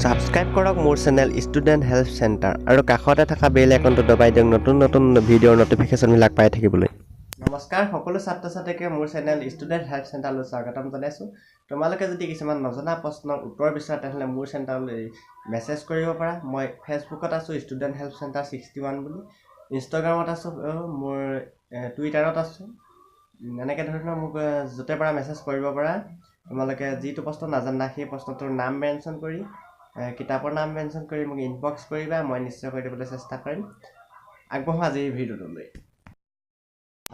Subscribe কৰক মোৰ channel student help centre আৰু কাষতে থকা বেল আইকনটো দবাই দিয়ক নতুন ভিডিঅ'ৰ নটিফিকেশ্যনবিলাক পাই থাকিবলৈ। নমস্কাৰ সকলো ছাত্ৰ ছাত্ৰীকে মোৰ চেনেল ষ্টুডেন্ট হেল্প চেণ্টাৰলৈ স্বাগতম জনাইছোঁ। তোমালোকে যদি কিছুমান নজনা প্ৰশ্নৰ উত্তৰ বিচাৰা তেতিয়াহ'লে মোৰ চেণ্টাৰলৈ মেছেজ কৰিব পাৰা। মই ফেচবুকত আছোঁ ষ্টুডেন্ট হেল্প চেণ্টাৰ 61 বুলি, ইনষ্টাগ্ৰামত আছোঁ, মোৰ টুইটাৰত আছোঁ। এনেকৈ ধৰণৰ মোক য'তে পৰা মেছেজ কৰিব পাৰা। তোমালোকে যিটো প্ৰশ্ন নাজানা সেই প্ৰশ্নটোৰ নাম মেনশ্যন কৰি কিতাপৰ নাম মেনশ্যন কৰি মোক ইনবক্স কৰিবা, মই নিশ্চয় কৰি দিবলৈ চেষ্টা কৰিম। আগবঢ়োঁ আজিৰ ভিডিঅ'টোলৈ।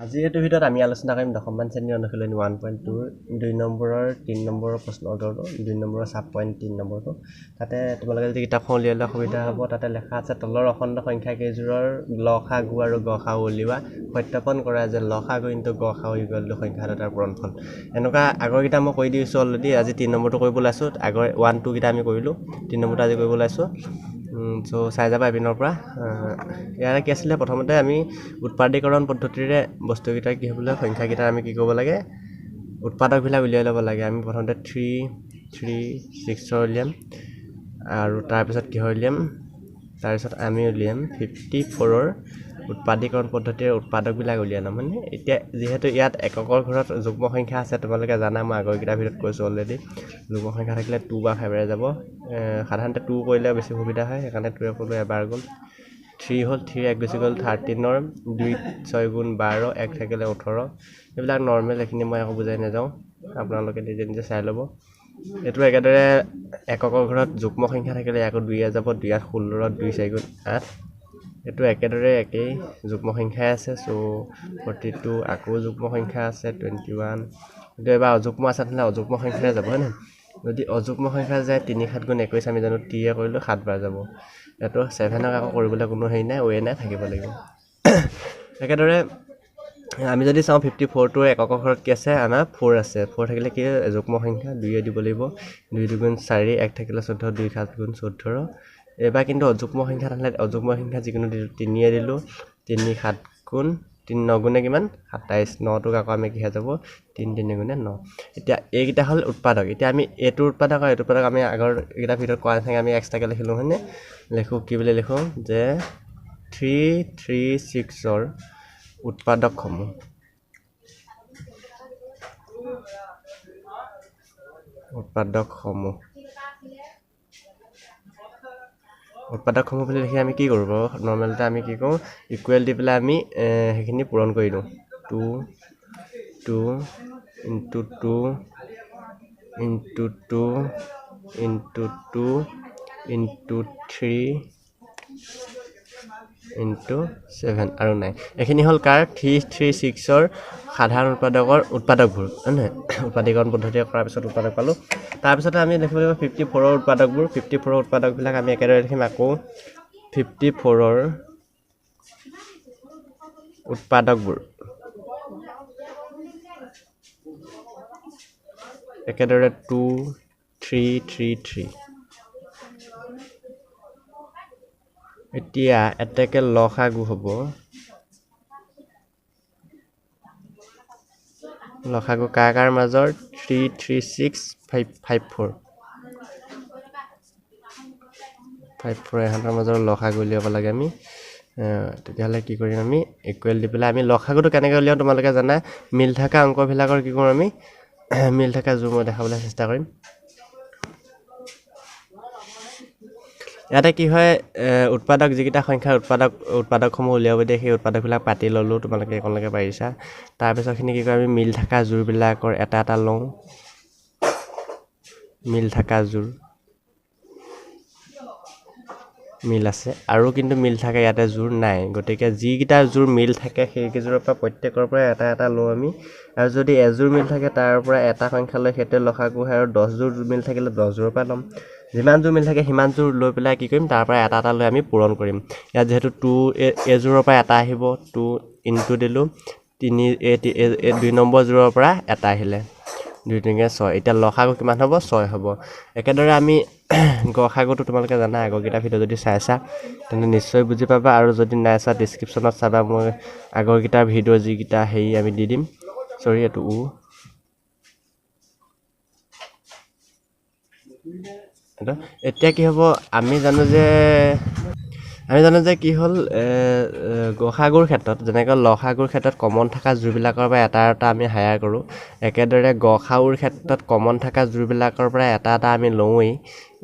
আজিৰ এইটো ভিডিঅ'ত আমি আলোচনা কৰিম দশমমান শ্ৰেণীৰ অনুশীলনী 1.2 2 নম্বৰৰ 3 নম্বৰৰ প্ৰশ্ন উত্তৰটো, 2 নম্বৰৰ চাব পইণ্ট 3 নম্বৰটো। তাতে তোমালোকে যদি কিতাপখন উলিয়ালে সুবিধা হ'ব। তাতে লেখা আছে তলৰ অখণ্ড সংখ্যা কেইযোৰৰ লসাগু আৰু গসাগু উলিওৱা, সত্যাপন কৰা যে লসাগু ইনটু গসাগু ইকুৱেল টু সংখ্যা দুটাৰ পূৰণফল। এনেকুৱা আগৰকেইটা মই কৰি দিছোঁ অলৰেডি। আজি 3 নম্বৰটো কৰিব ওলাইছোঁ। আগৰ 1 2 কেইটা আমি কৰিলোঁ, 3 নম্বৰটো আজি কৰিব ওলাইছোঁ। চ' চাই যাবা এপিনৰ পৰা। ইয়াৰে কি আছিলে, প্ৰথমতে আমি উৎপাদীকৰণ পদ্ধতিৰে বস্তুকেইটাৰ কি হ'বলৈ সংখ্যাকেইটাৰ আমি কি কৰিব লাগে, উৎপাদকবিলাক উলিয়াই ল'ব লাগে। আমি প্ৰথমতে 3 3 6 উলিয়াম আৰু তাৰপিছত কিহৰ উলিয়াম, তাৰপিছত আমি উলিয়াম 54ৰ উৎপাদীকৰণ পদ্ধতিৰে উৎপাদকবিলাক উলিয়াই ল'ম। মানে এতিয়া যিহেতু ইয়াত এককৰ ঘৰত যুগ্ম সংখ্যা আছে, তোমালোকে জানা, মই আগৰকেইটাৰ ভিতৰত কৈছোঁ অলৰেডি। যুগ্ম সংখ্যা থাকিলে 2 বা 5ৰে যাব। সাধাৰণতে 2 কৰিলে বেছি সুবিধা হয়, সেইকাৰণে 2 কৰিলোঁ, এবাৰ গ'ল। 3 হ'ল, 3 1 গুচি গ'ল 13ৰ 2 6 গুণ 12, 1 থাকিলে 18। এইবিলাক নৰ্মেল, এইখিনি মই আকৌ বুজাই নাযাওঁ, আপোনালোকে নিজে নিজে চাই ল'ব। এইটো একেদৰে এককৰ ঘৰত যুগ্ম সংখ্যা থাকিলে আকৌ 2 যাব, 2 8 16, 2 4 গুণ 8। এইটো একেদৰে একেই যুগ্ম সংখ্যাই আছে। চ' 42 আকৌ যুগ্ম সংখ্যা আছে 21। কিন্তু এবাৰ অযুগ্ম আছে, তেনেহ'লে অযুগ্ম সংখ্যাৰে যাব, হয় নহয়? যদি অযুগ্ম সংখ্যা যায় 3 7 গুণ 21, আমি জানো 3 কৰিলোঁ 7 বাৰ যাব। এইটো 7ক আকৌ কৰিবলৈ কোনো হেৰি নাই, ৱে নাই, থাকিব লাগিব। একেদৰে আমি যদি চাওঁ 54টোৰ এককৰ ঘৰত কি আছে, আমাৰ 4 আছে। 4 থাকিলে কি যুগ্ম সংখ্যা, 2 দিব লাগিব, 2 2 গুণ 4, 1 থাকিলে 14, 2 7 গুণ 14। এইবাৰ কিন্তু অযুগ্ম সংখ্যা থাকিলে অযুগ্ম সংখ্যা যিকোনো দিলোঁ, 3 দিলোঁ, 3 7 গুণ 3 9 গুণে কিমান 27, 9টোক আকৌ আমি কিহে যাব 3 3 গুণে 9। এতিয়া এইকেইটা হ'ল উৎপাদক। এতিয়া আমি এইটো উৎপাদক আৰু এইটো উৎপাদক আমি আগৰ এইকেইটা ভিতৰত কোৱা নিচিনাকৈ আমি এক্সট্ৰাকৈ লিখিলোঁ, হয়নে? লিখোঁ কি বুলি লিখোঁ যে 3 3 6ৰ উৎপাদকসমূহ বুলি লিখি আমি কি কৰোঁ বাৰু, নৰ্মেলতে আমি কি কৰোঁ, ইকুৱেল দি পেলাই আমি সেইখিনি পূৰণ কৰি দিওঁ। 2 2 into 2 into 2 into 2 into 3 into 7 আৰু 9। এইখিনি হ'ল কাৰ 3 3 6ৰ সাধাৰণ উৎপাদকবোৰ, হয় নহয়? উৎপাদীকৰণ পদ্ধতিৰে কৰাৰ পিছত উৎপাদক পালোঁ। তাৰপিছতে আমি লিখিব লাগিব 54ৰ উৎপাদকবোৰ। 54ৰ উৎপাদকবিলাক আমি একেদৰে লিখিম। আকৌ 54ৰ উৎপাদকবোৰ একেদৰে 2 3 3 3। এতিয়া এতেকে লসাগু হ'ব, লসাগু কাৰ কাৰ মাজৰ 3 3 6 5 5 4 ইহঁতৰ মাজৰ লসাগু উলিয়াব লাগে আমি। তেতিয়াহ'লে কি কৰিম, আমি ইকুৱেল দি পেলাই আমি লসাগুটো কেনেকৈ উলিয়াওঁ তোমালোকে জানা। মিল থকা অংকবিলাকৰ কি কৰোঁ, আমি মিল থকা জোৰ মই দেখাবলৈ চেষ্টা কৰিম। ইয়াতে কি হয়, উৎপাদক যিকেইটা সংখ্যাৰ উৎপাদকসমূহ উলিয়াব দিয়ে, সেই উৎপাদকবিলাক পাতি ল'লোঁ, তোমালোকে এইকণলৈকে পাৰিছা। তাৰপিছতখিনি কি কৰোঁ, আমি মিল থকা জোৰবিলাকৰ এটা এটা লওঁ, মিল থকা জোৰ মিল আছে, আৰু কিন্তু মিল থাকে ইয়াতে জোৰ নাই। গতিকে যিকেইটা জোৰ মিল থাকে সেইকেইযোৰৰ পৰা প্ৰত্যেকৰ পৰা এটা এটা লওঁ আমি। আৰু যদি এযোৰ মিল থাকে তাৰ পৰা এটা সংখ্যা লৈ সেইটোৱে লসাগু হয়, আৰু 10 জোৰ মিল থাকিলে 10 জোৰৰ পৰা ল'ম। যিমান জোৰ মিল থাকে সিমান জোৰ লৈ পেলাই কি কৰিম, তাৰ পৰা এটা এটা লৈ আমি পূৰণ কৰিম। ইয়াত যিহেতু 2 এযোৰৰ পৰা এটা আহিব, 2 ইনটু দিলোঁ 3 2 নম্বৰ জোৰৰ পৰা এটা আহিলে 2 3 6। এতিয়া লসাগু কিমান হ'ব, 6 হ'ব। একেদৰে আমি গসাগুটো তোমালোকে জানা, আগৰকেইটা ভিডিঅ' যদি চাইছা তেন্তে নিশ্চয় বুজি পাবা, আৰু যদি নাই চোৱা ডিছক্ৰিপশ্যনত চাবা, মই আগৰকেইটাৰ ভিডিঅ' যিকেইটা হেৰি আমি দি দিম। চৰি, এইটো এতিয়া কি হ'ব আমি জানো যে কি হ'ল গসাগুৰ ক্ষেত্ৰত যেনেকৈ লসাগুৰ ক্ষেত্ৰত কমন থকা জোৰবিলাকৰ পৰা এটা আমি হায়াৰ কৰোঁ একেদৰে গসাউৰ ক্ষেত্ৰত কমন থকা জোৰবিলাকৰ পৰা এটা আমি লওঁৱেই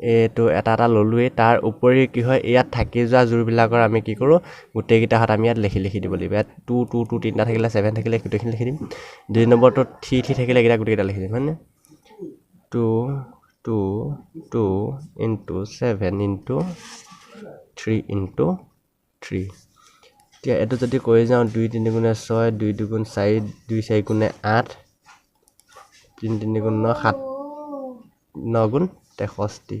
এইটো এটা ল'লোৱেই তাৰ উপৰি কি হয় ইয়াত থাকি যোৱা জোৰবিলাকৰ আমি কি কৰোঁ গোটেইকেইটাহঁত আমি ইয়াত লিখি দিব লাগিব ইয়াত 2 2 2 তিনিটা থাকিলে 7 থাকিলে গোটেইখিনি লিখি দিম 2 নম্বৰটোত 3 3 থাকিলে এইকেইটা গোটেইকেইটা লিখি দিম হয়নে 2 2 2 into 7 into 3 into 3 এতিয়া এইটো যদি কৰি যাওঁ 2 3 গুণে 6 2 2 গুণ 4 2 4 গুণে 8 3 3 গুণ 9 7 9 গুণ 63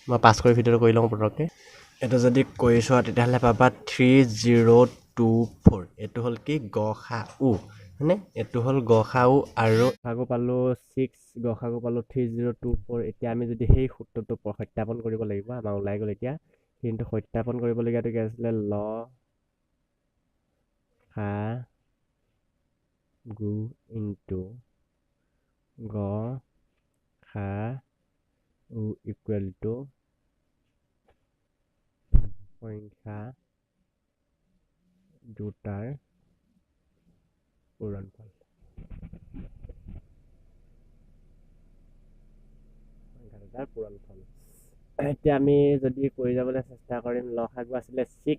মই পাছ কৰি ভিডিঅ'টো কৰি লওঁ পটককৈ এইটো যদি কৰি চোৱা তেতিয়াহ'লে পাবা 3024 এইটো হ'ল কি গসাউ হয়নে এইটো হ'ল গসাউ আৰু গসাগু পালোঁ 6 গসাগু পালোঁ 3024 এতিয়া আমি যদি সেই সূত্ৰটো সত্যাপন কৰিব লাগিব আমাৰ ওলাই গ'ল এতিয়া কিন্তু সত্যাপন কৰিবলগীয়াটো কি আছিলে ল সা গু ইনটু গ সা উ ইকুৱেল টু সংখ্যা দুটাৰ পূৰণফল এতিয়া আমি যদি কৰি যাবলৈ চেষ্টা কৰিম লসাগু আছিলে 6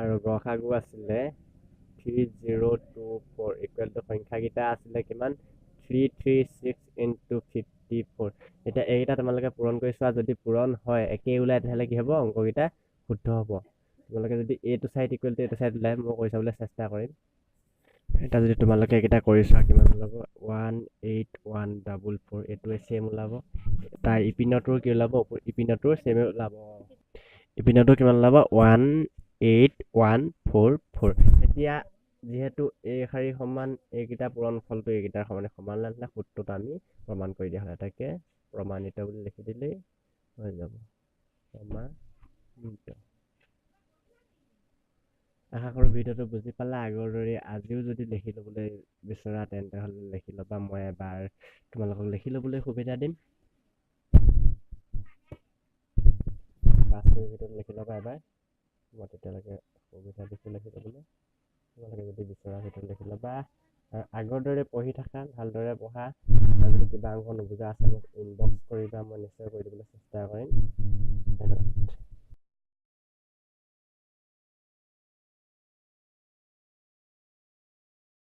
আৰু গসাগু আছিলে 3024 ইকুৱেল টু সংখ্যাকেইটা আছিলে কিমান 336 into 54 এতিয়া এইকেইটা তোমালোকে পূৰণ কৰি চোৱা যদি পূৰণ হয় একেই ওলাই তেতিয়াহ'লে কি হ'ব অংককেইটা শুদ্ধ হ'ব তোমালোকে যদি এইটো চাইড ইকুৱেল টু এইটো চাইড ওলাই মই কৰি চাবলৈ চেষ্টা কৰিম এটা যদি তোমালোকে এইকেইটা কৰি চোৱা কিমান ওলাব 18144 এইটোৱে চেম ওলাব তাৰ ইপিনটোৰ কি ওলাব ইপিনটোৰ চেম ওলাব ইপিনটোৰ কিমান ওলাব 18144 এতিয়া যিহেতু এই শাৰী সমান এইকেইটা পূৰণ ফলটো এইকেইটাৰ সমান লাগিলে সূত্ৰটো আমি প্ৰমাণ কৰি দিয়া হ'ল এটাকে প্ৰমাণিত বুলি লিখি দিলেই হৈ যাব প্ৰমাণিত আশা কৰোঁ ভিডিঅ'টো বুজি পালা আগৰ দৰে আজিও যদি লিখি ল'বলৈ বিচৰা তেন্তে হ'লে লিখি ল'বা মই এবাৰ তোমালোকক লিখি ল'বলৈ সুবিধা দিম পাছ কৰি ভিডিঅ'টো লিখি ল'বা এবাৰ মই তেতিয়ালৈকে সুবিধা দিছোঁ লিখি ল'বলৈ তোমালোকে যদি বিচৰা ভিডিঅ'টো লিখি ল'বা আৰু আগৰ দৰে পঢ়ি থাকা ভালদৰে পঢ়া আৰু যদি কিবা অংক নুবুজা আছে মোক ইনবক্স কৰিবা মই নিশ্চয় কৰি দিবলৈ চেষ্টা কৰিম ধন্যবাদ